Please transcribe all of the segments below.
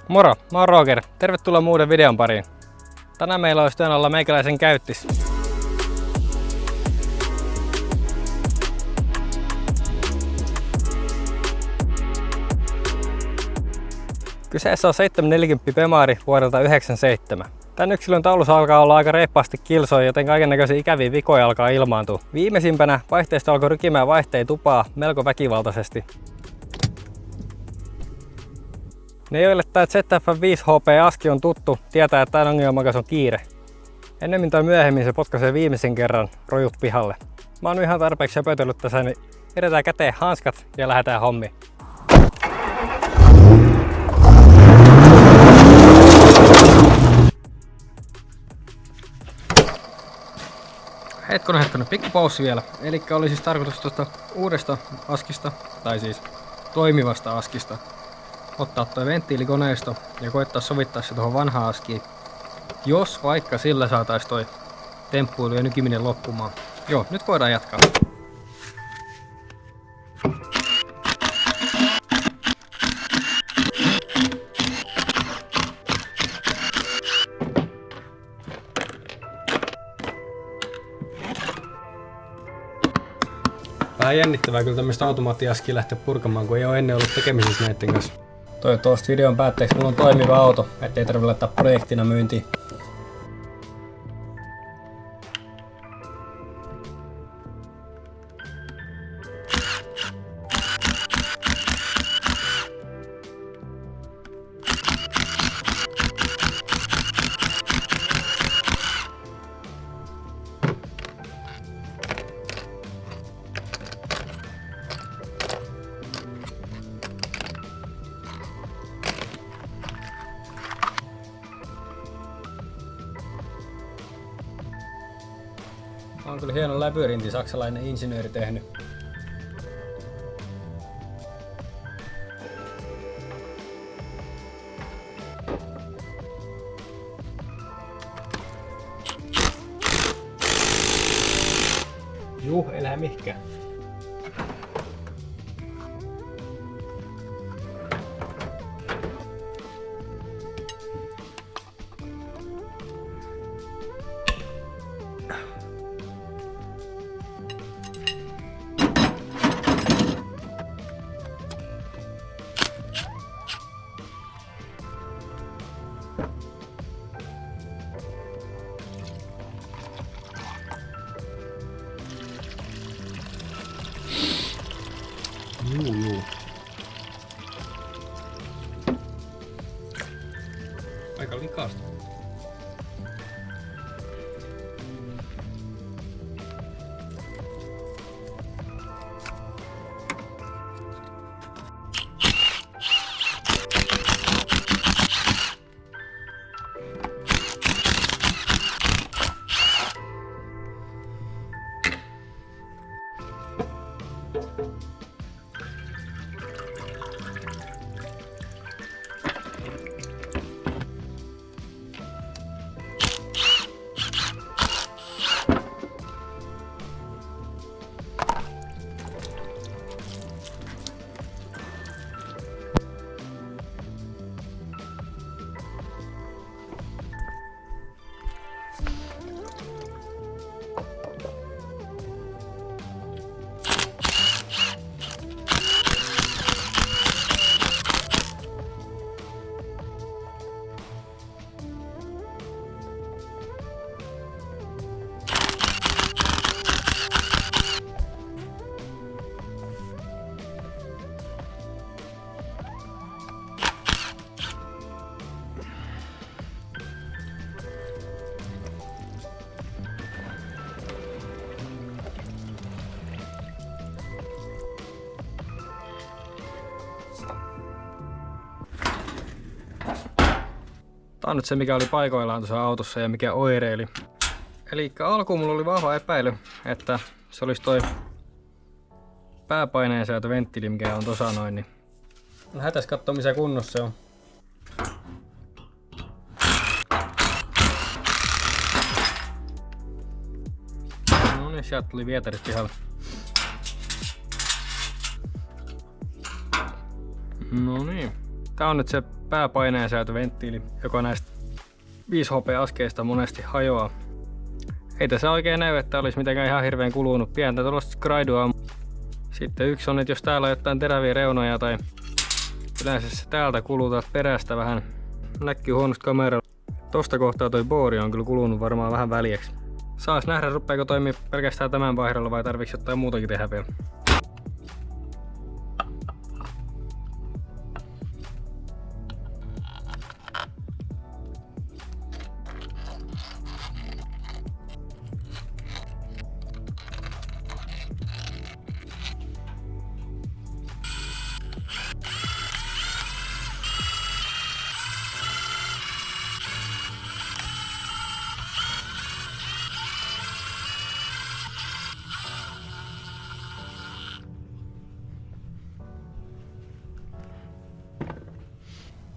Moro, mä oon Roger. Tervetuloa uuden videon pariin. Tänään meillä olisi työn alla meikäläisen käyttis. Kyseessä on 740 Bemari vuodelta 1997. Tän yksilön taulussa alkaa olla aika reippaasti kilsoja, joten kaikennäköisiä ikäviä vikoja alkaa ilmaantua. Viimeisimpänä vaihteesta alkoi rykimään vaihteen tupaa melko väkivaltaisesti. Ne, joille tää ZF5 HP aski on tuttu, tietää, että tämän ongelman kanssa on kiire. Ennemmin tai myöhemmin se potkaisee viimeisen kerran rojut pihalle. Mä oon ihan tarpeeksi söpötellyt tässä, niin vedetään käteen hanskat ja lähdetään hommiin. Hetkonen, pikku paussi vielä. Elikkä oli siis tarkoitus tuosta uudesta askista, tai siis toimivasta askista, ottaa toi venttiilikoneisto ja koittaa sovittaa se tuohon vanhaan askiin. Jos vaikka sillä saatais toi temppuilu ja nykiminen loppumaan. Joo, nyt voidaan jatkaa. Vähän jännittävää kyllä tämmöistä automaattiaskia lähteä purkamaan, kun ei ole ennen ollut tekemisissä näiden kanssa. Toivottavasti videon päätteeksi mulla on toimiva auto, ettei tarvitse laittaa projektina myyntiin. On kyllä hieno labyrintti, saksalainen insinööri tehnyt. Juh, ei lähde mihinkään. Juu. Aika likasta. Tää on nyt se, mikä oli paikoillaan tuossa autossa ja mikä oireili. Eli alkuun mulla oli vahva epäily, että se olisi toi pääpaineensäätö venttiili, mikä on tossa noin. Niin hätäs kattoo missä kunnossa se on. No niin, sieltä tuli vieterit pihalle. No niin. Tää on nyt se pääpaineensäätöventtiili, joka näistä 5HP-askeista monesti hajoaa. Ei tässä oikein näy, että olisi mitenkään ihan hirveän kulunut. Pientä tuollaista skraidua. Sitten yksi on, että jos täällä on jotain teräviä reunoja tai yleensä se täältä kulutat perästä vähän. Näkyy huonosti kameralla. Tosta kohtaa toi boori on kyllä kulunut varmaan vähän väliäksi. Saas nähdä, rupeeko toimia pelkästään tämän vaihdolla vai tarviiko jotain muutakin tehdä vielä.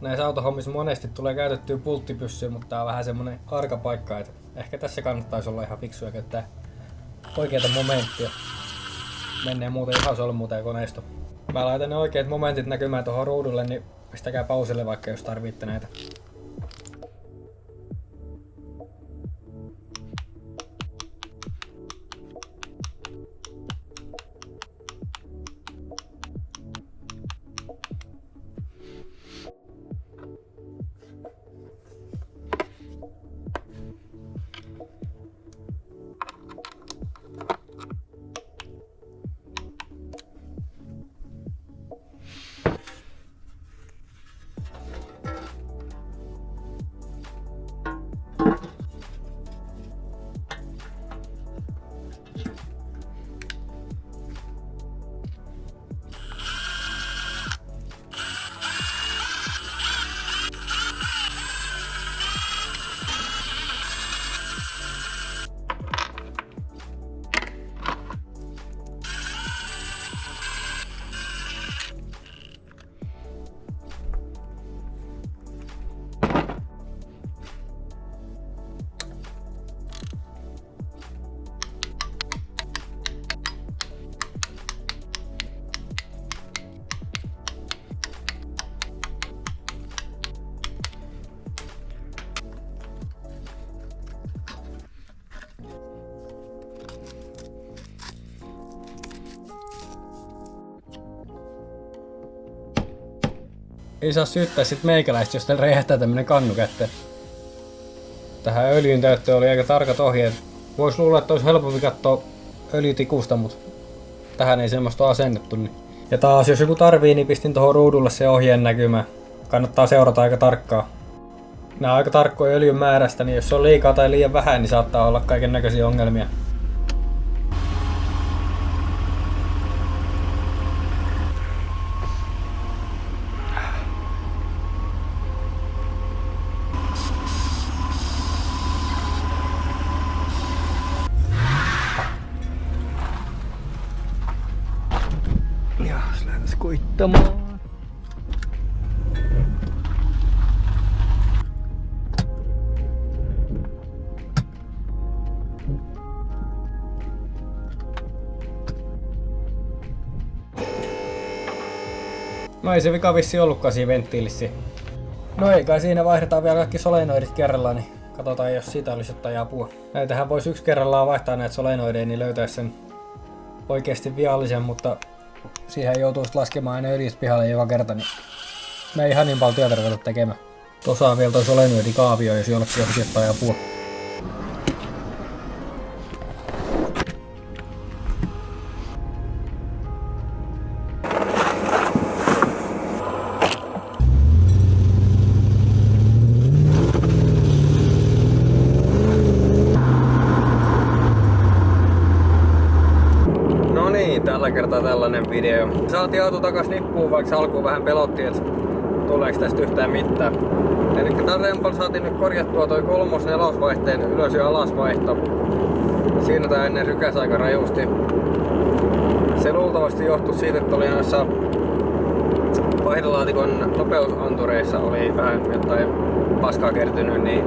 Näissä autohommissa monesti tulee käytettyä pulttipyssyä, mutta tää on vähän semmonen arka paikka, että ehkä tässä kannattaisi olla ihan fiksuja käyttää oikeita momenttia. Menee muuten ihan solmuuteen koneisto. Mä laitan ne oikeat momentit näkymään tuohon ruudulle, niin pistäkää pauselle vaikka jos tarvitte näitä. Ei saa syyttää sit meikäläistä, jos teillä räjähtää tämmönen kannu kätteen. Tähän öljyn täyttöön oli aika tarkat ohjeet. Vois luulla, että olisi helpompi katsoa öljytikusta, mutta tähän ei semmoista ole asennettu. Niin. Ja taas jos joku tarvii, niin pistin tuohon ruudulle se ohjeen näkymään. Kannattaa seurata aika tarkkaa. Nää on aika tarkkoja öljyn määrästä, niin jos se on liikaa tai liian vähän, niin saattaa olla kaiken näköisiä ongelmia. Koittamaan. No ei se vika vissi ollutkaan siinä venttiilissä. No ei kai siinä vaihdetaan vielä kaikki solenoidit kerrallaan, niin katsotaan jos siitä olisi jotain apua. Näitähän voisi yksi kerrallaan vaihtaa näitä solenoideja, niin löytäisi sen oikeasti viallisen, mutta siihen joutuisi laskemaan aina öljystä pihalle joka kerta, niin me ei ihan niin paljon työtä ruveta tekemään. Tuossa on vielä toi solenoidikaavio, jos jollekin olisi jotain apua. Tällä kertaa tällainen video. Saatiin auto takas nippuun, vaikka alkuun vähän pelotti, että tuleeko tästä yhtään mitään. Eli tällä rempalla saatiin nyt korjattua toi 3-4 vaihteen ylös- ja alasvaihto. Siinä tää ennen rykäsi aika rajusti. Se luultavasti johtui siitä, että oli noissa vaihdelaatikon nopeusantureissa oli vähän jotain paskaa kertynyt, niin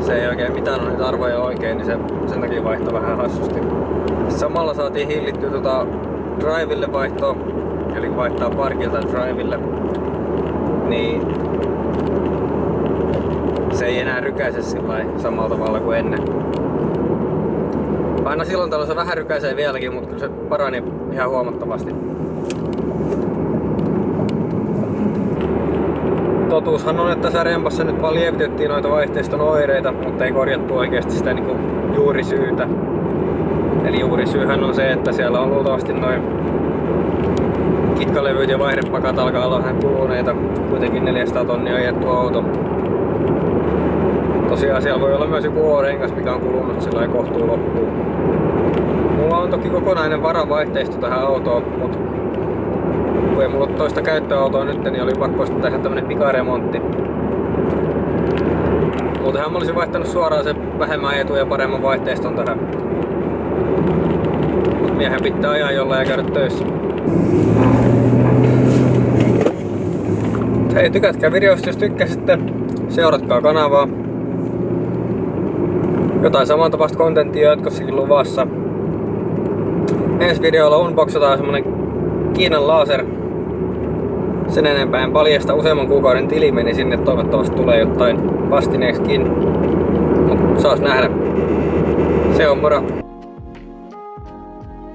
se ei oikein mitään on niitä arvoja oikein, niin se sen takia vaihtoi vähän hassusti. Samalla saatiin hillittyä driville vaihtoa, eli kun vaihtaa parkilta driville, niin Se ei enää rykäise samalla tavalla kuin ennen. Aina silloin tällöin se vähän rykäisee vieläkin, mutta kyllä se parani ihan huomattavasti. Totuushan on, että tässä rempassa nyt vaan lievitettiin noita vaihteiston oireita, mutta ei korjattu oikeasti sitä niinku juurisyytä. Eli juurisyyhän on se, että siellä on luultavasti noin kitkalevyt ja vaihdepakat alkaa olla vähän kuluneita. Kuitenkin 400 tonnia ajettu auto. Tosiaan siellä voi olla myös joku O-rengas, mikä on kulunut sillä kohtuu loppuun. Mulla on toki kokonainen varavaihteisto tähän autoon, mutta kun ei mulla ole toista käyttöautoa nyt, niin oli pakko tehdä tämmönen pikaremontti. Muutenhan mä olisin vaihtanut suoraan se vähemmän ajetun ja paremman vaihteiston tähän. Mut miehen pitää ajaa jollain ja käydä töissä. Hei, tykätkää videosta, jos tykkäsitte. Seuratkaa kanavaa. Jotain samantapaista kontenttia jatkossakin luvassa. Ensi videolla unboxataan semmonen Kiinan laser. Sen enempää en paljasta, useamman kuukauden tili meni sinne, toivottavasti tulee jotain vastineeksikin. Mut saas nähdä. Se on moro!